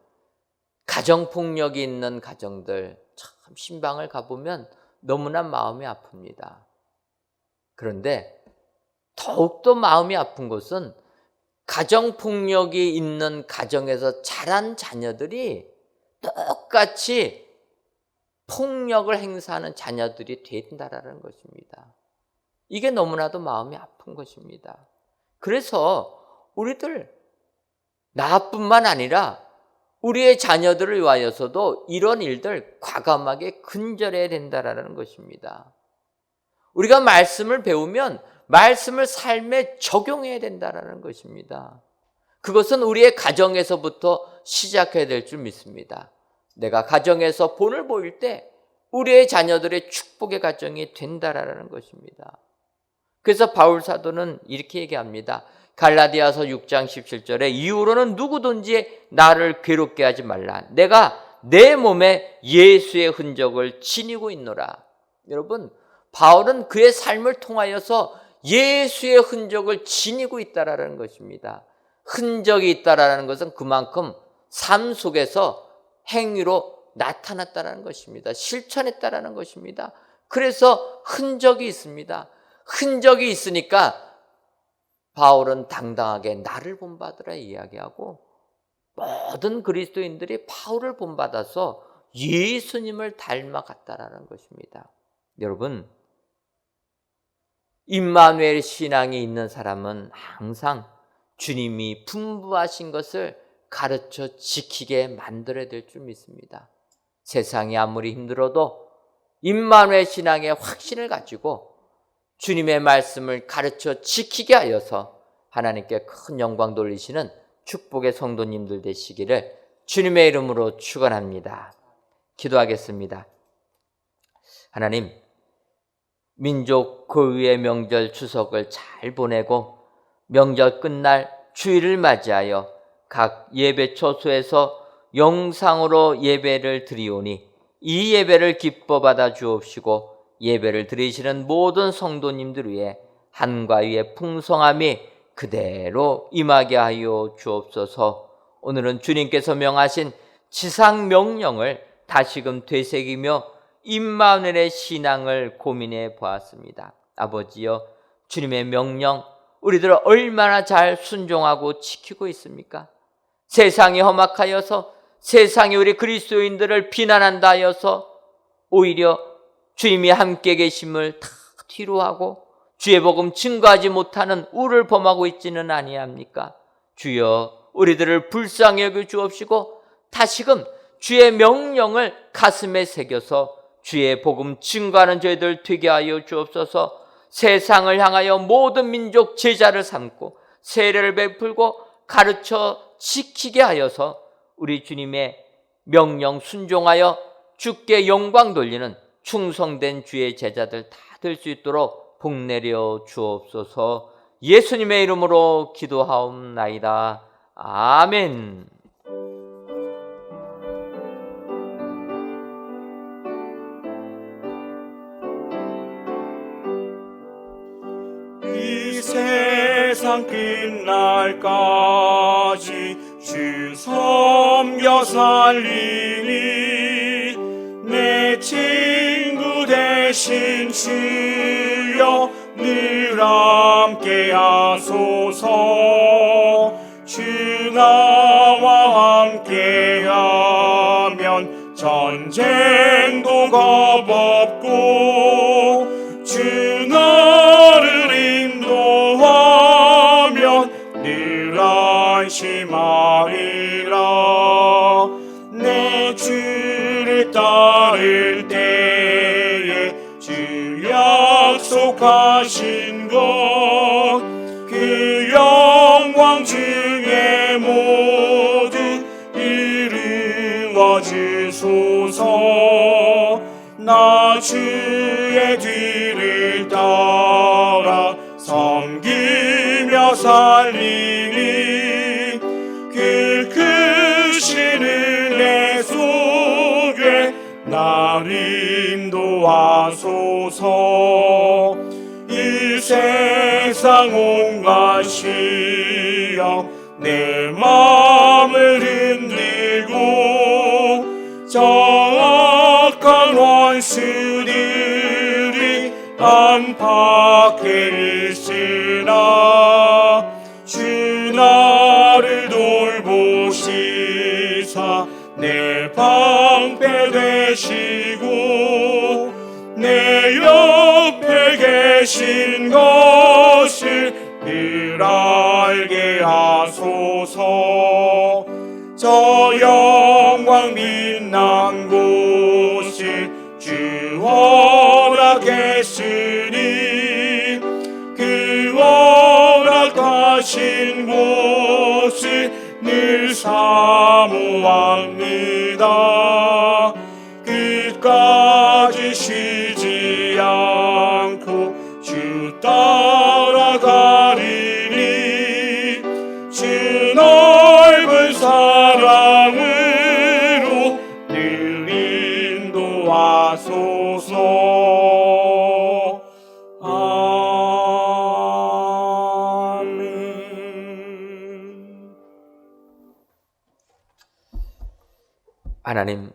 가정폭력이 있는 가정들 참 신방을 가보면 너무나 마음이 아픕니다. 그런데 더욱더 마음이 아픈 것은 가정폭력이 있는 가정에서 자란 자녀들이 똑같이 폭력을 행사하는 자녀들이 된다라는 것입니다. 이게 너무나도 마음이 아픈 것입니다. 그래서 우리들 나뿐만 아니라 우리의 자녀들을 위하여서도 이런 일들 과감하게 근절해야 된다라는 것입니다. 우리가 말씀을 배우면 말씀을 삶에 적용해야 된다라는 것입니다. 그것은 우리의 가정에서부터 시작해야 될 줄 믿습니다. 내가 가정에서 본을 보일 때 우리의 자녀들의 축복의 가정이 된다라는 것입니다. 그래서 바울 사도는 이렇게 얘기합니다. 갈라디아서 6장 17절에 이후로는 누구든지 나를 괴롭게 하지 말라. 내가 내 몸에 예수의 흔적을 지니고 있노라. 여러분, 바울은 그의 삶을 통하여서 예수의 흔적을 지니고 있다라는 것입니다. 흔적이 있다라는 것은 그만큼 삶 속에서 행위로 나타났다라는 것입니다. 실천했다라는 것입니다. 그래서 흔적이 있습니다. 흔적이 있으니까 바울은 당당하게 나를 본받으라 이야기하고 모든 그리스도인들이 바울을 본받아서 예수님을 닮아갔다라는 것입니다. 여러분, 임마누엘 신앙이 있는 사람은 항상 주님이 분부하신 것을 가르쳐 지키게 만들어야 될 줄 믿습니다. 세상이 아무리 힘들어도 임마누엘 신앙의 확신을 가지고 주님의 말씀을 가르쳐 지키게 하여서 하나님께 큰 영광 돌리시는 축복의 성도님들 되시기를 주님의 이름으로 축원합니다. 기도하겠습니다. 하나님, 민족 고유의 명절 추석을 잘 보내고 명절 끝날 주일을 맞이하여 각 예배 처소에서 영상으로 예배를 드리오니 이 예배를 기뻐 받아 주옵시고 예배를 드리시는 모든 성도님들 위해 한과 위의 풍성함이 그대로 임하게 하여 주옵소서. 오늘은 주님께서 명하신 지상 명령을 다시금 되새기며 임마누엘의 신앙을 고민해 보았습니다. 아버지여, 주님의 명령 우리들 얼마나 잘 순종하고 지키고 있습니까? 세상이 험악하여서 세상이 우리 그리스도인들을 비난한다 하여서 오히려 주님이 함께 계심을 다 뒤로하고 주의 복음 증거하지 못하는 우를 범하고 있지는 아니합니까? 주여, 우리들을 불쌍히 여겨 주옵시고 다시금 주의 명령을 가슴에 새겨서 주의 복음 증거하는 저희들 되게 하여 주옵소서. 세상을 향하여 모든 민족 제자를 삼고 세례를 베풀고 가르쳐 지키게 하여서 우리 주님의 명령 순종하여 주께 영광 돌리는 충성된 주의 제자들 다 될 수 있도록 복 내려 주옵소서. 예수님의 이름으로 기도하옵나이다. 아멘.
이 세상 끝날까지 주 섬겨 살리니 내 친구 되신 주여 늘 함께 하소서. 주 나와 함께 하면 전쟁도 겁없고 주 나를 인도하면 늘 안심하리라. 내 주를 따를 때에 주야 그 영광 중에 모두 이루어지소서. 나 주의 뒤를 따라 섬기며 살리니 그 크신 은혜 속에 날 인도하소서. 이 세상 온갖 시험 내 마음을 흔들고 정악한 원수들이 안팎에 있으나 주 나를 돌보시사 내 방패 되시고 내 옆에 계신 것을 늘 알게 하소서. 저 영광 빛난 곳을 주 허락했으니 그 허락하신 곳을 늘 사모합니다. 끝까지 쉬지 않고 주 따라가리니 주 넓은 사랑으로 늘 인도하소서. 아멘.
하나님,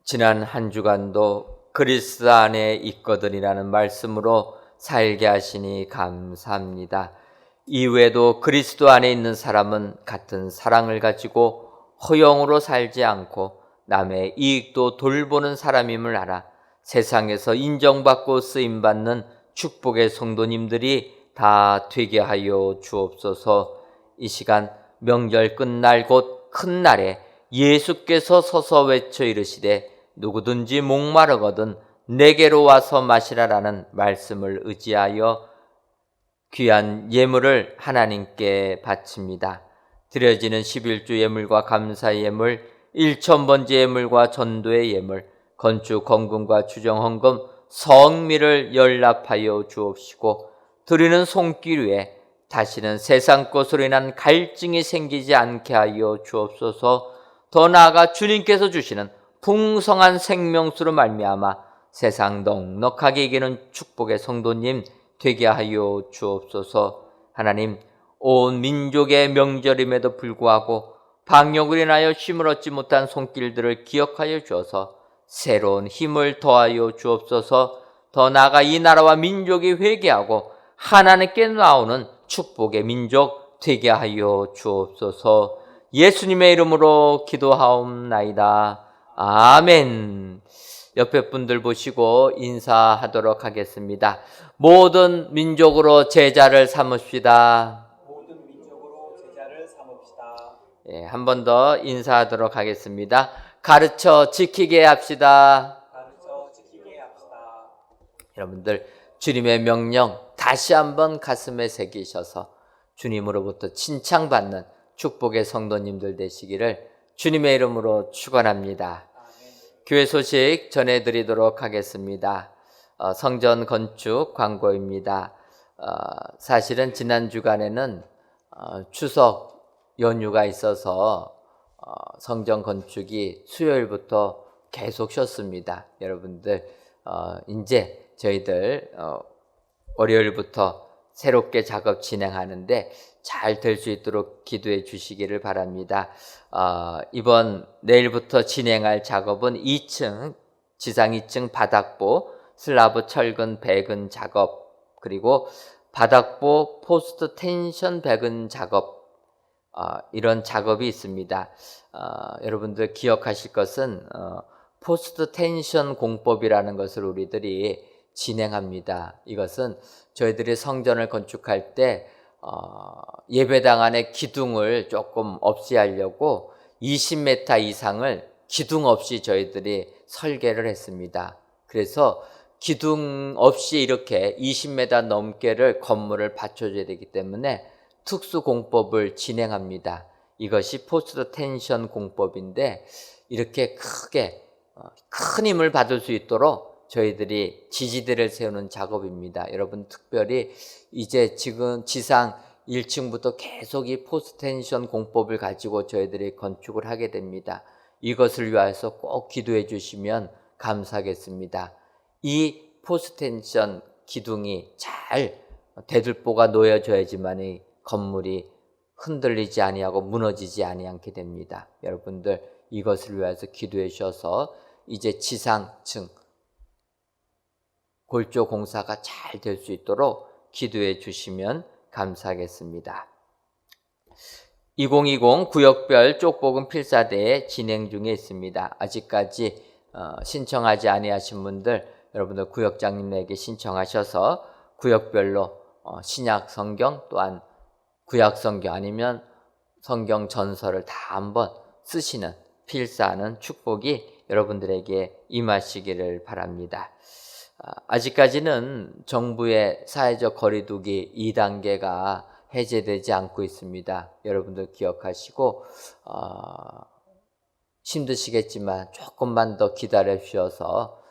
지난 한 주간도 그리스도 안에 있거든이라는 말씀으로 살게 하시니 감사합니다. 이외에도 그리스도 안에 있는 사람은 같은 사랑을 가지고 허영으로 살지 않고 남의 이익도 돌보는 사람임을 알아 세상에서 인정받고 쓰임받는 축복의 성도님들이 다 되게 하여 주옵소서. 이 시간 명절 끝날 곧 큰 날에 예수께서 서서 외쳐 이르시되 누구든지 목마르거든 내게로 와서 마시라라는 말씀을 의지하여 귀한 예물을 하나님께 바칩니다. 드려지는 11주 예물과 감사의 예물, 1,000번째 예물과 전도의 예물, 건축 헌금과 추정 헌금, 성미를 연락하여 주옵시고 드리는 손길 위에 다시는 세상 것으로 인한 갈증이 생기지 않게 하여 주옵소서. 더 나아가 주님께서 주시는 풍성한 생명수로 말미암아 세상 넉넉하게 이기는 축복의 성도님 되게 하여 주옵소서. 하나님, 온 민족의 명절임에도 불구하고 방역으로 인하여 쉼을 얻지 못한 손길들을 기억하여 주어서 새로운 힘을 더하여 주옵소서. 더 나아가 이 나라와 민족이 회개하고 하나님께 나오는 축복의 민족 되게 하여 주옵소서. 예수님의 이름으로 기도하옵나이다. 아멘. 옆에 분들 보시고 인사하도록 하겠습니다. 모든 민족으로 제자를 삼읍시다.
모든 민족으로 제자를 삼읍시다.
예, 한 번 더 인사하도록 하겠습니다. 가르쳐 지키게 합시다.
가르쳐 지키게 합시다.
여러분들 주님의 명령 다시 한번 가슴에 새기셔서 주님으로부터 칭찬받는 축복의 성도님들 되시기를 주님의 이름으로 축원합니다. 교회 소식 전해드리도록 하겠습니다. 성전 건축 광고입니다. 사실은 지난 주간에는 추석 연휴가 있어서 성전 건축이 수요일부터 계속 쉬었습니다. 여러분들 이제 저희들 월요일부터 새롭게 작업 진행하는데 잘 될 수 있도록 기도해 주시기를 바랍니다. 이번 내일부터 진행할 작업은 2층 지상 2층 바닥보 슬라브 철근 배근 작업, 그리고 바닥보 포스트 텐션 배근 작업, 이런 작업이 있습니다. 여러분들 기억하실 것은 포스트 텐션 공법이라는 것을 우리들이 진행합니다. 이것은 저희들이 성전을 건축할 때 예배당 안에 기둥을 조금 없이 하려고 20m 이상을 기둥 없이 저희들이 설계를 했습니다. 그래서 기둥 없이 이렇게 20m 넘게를 건물을 받쳐줘야 되기 때문에 특수 공법을 진행합니다. 이것이 포스트 텐션 공법인데 이렇게 크게 큰 힘을 받을 수 있도록 저희들이 지지대를 세우는 작업입니다. 여러분 특별히 이제 지금 지상 1층부터 계속 이 포스트 텐션 공법을 가지고 저희들이 건축을 하게 됩니다. 이것을 위해서 꼭 기도해 주시면 감사하겠습니다. 이 포스트 텐션 기둥이 잘 대들보가 놓여져야지만 이 건물이 흔들리지 아니하고 무너지지 아니하게 됩니다. 여러분들 이것을 위해서 기도해 주셔서 이제 지상층 골조 공사가 잘 될 수 있도록 기도해 주시면 감사하겠습니다. 2020 구역별 쪽복음 필사대회 진행 중에 있습니다. 아직까지 신청하지 아니하신 분들 여러분들 구역장님에게 신청하셔서 구역별로 신약 성경 또한 구약 성경 아니면 성경 전설을 다 한번 쓰시는 필사하는 축복이 여러분들에게 임하시기를 바랍니다. 아직까지는 정부의 사회적 거리두기 2단계가 해제되지 않고 있습니다. 여러분들 기억하시고 힘드시겠지만 조금만 더 기다려 주셔서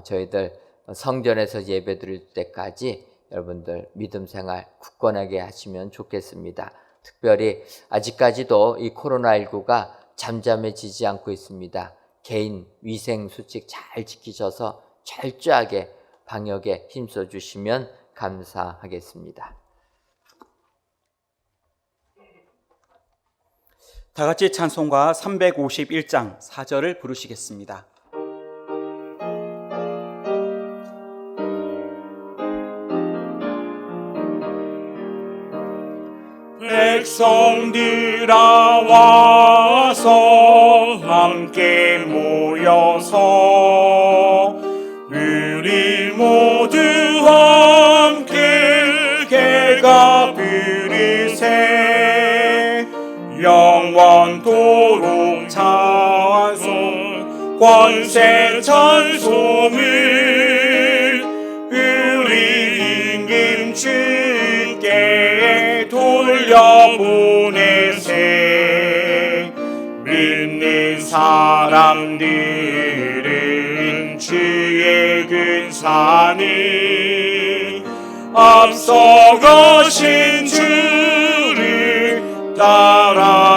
저희들 성전에서 예배 드릴 때까지 여러분들 믿음 생활 굳건하게 하시면 좋겠습니다. 특별히 아직까지도 이 코로나19가 잠잠해지지 않고 있습니다. 개인 위생 수칙 잘 지키셔서 철저하게 방역에 힘써 주시면 감사하겠습니다.
다 같이 찬송가 351장 4절을 부르시겠습니다.
백성들아 와서 함께 모여서 우리 모두 함께 개가 부르세 영원토록 찬송 권세 찬송을 우리 임금 주께 돌려보내세 믿는 사람들은 주의 근산을 앞서가신 주를 따라갑시다.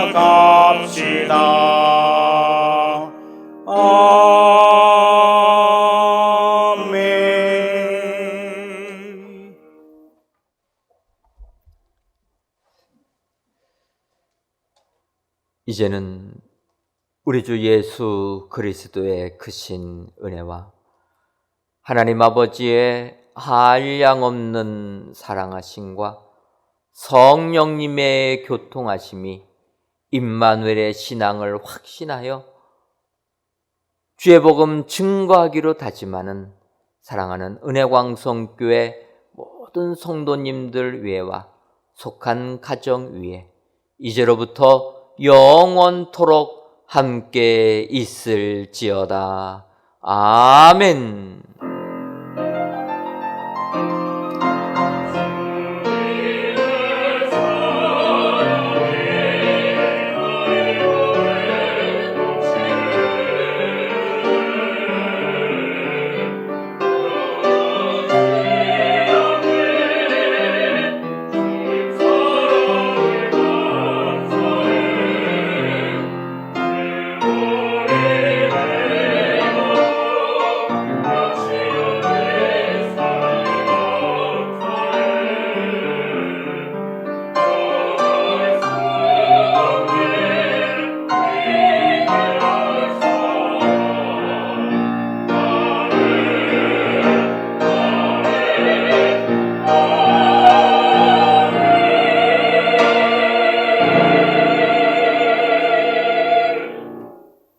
아멘.
이제는 우리 주 예수 그리스도의 크신 은혜와 하나님 아버지의 한량없는 사랑하심과 성령님의 교통하심이 임마누엘의 신앙을 확신하여 주의 복음 증거하기로 다짐하는 사랑하는 은혜광성교회 모든 성도님들 위에와 속한 가정 위에 이제로부터 영원토록 함께 있을지어다. 아멘.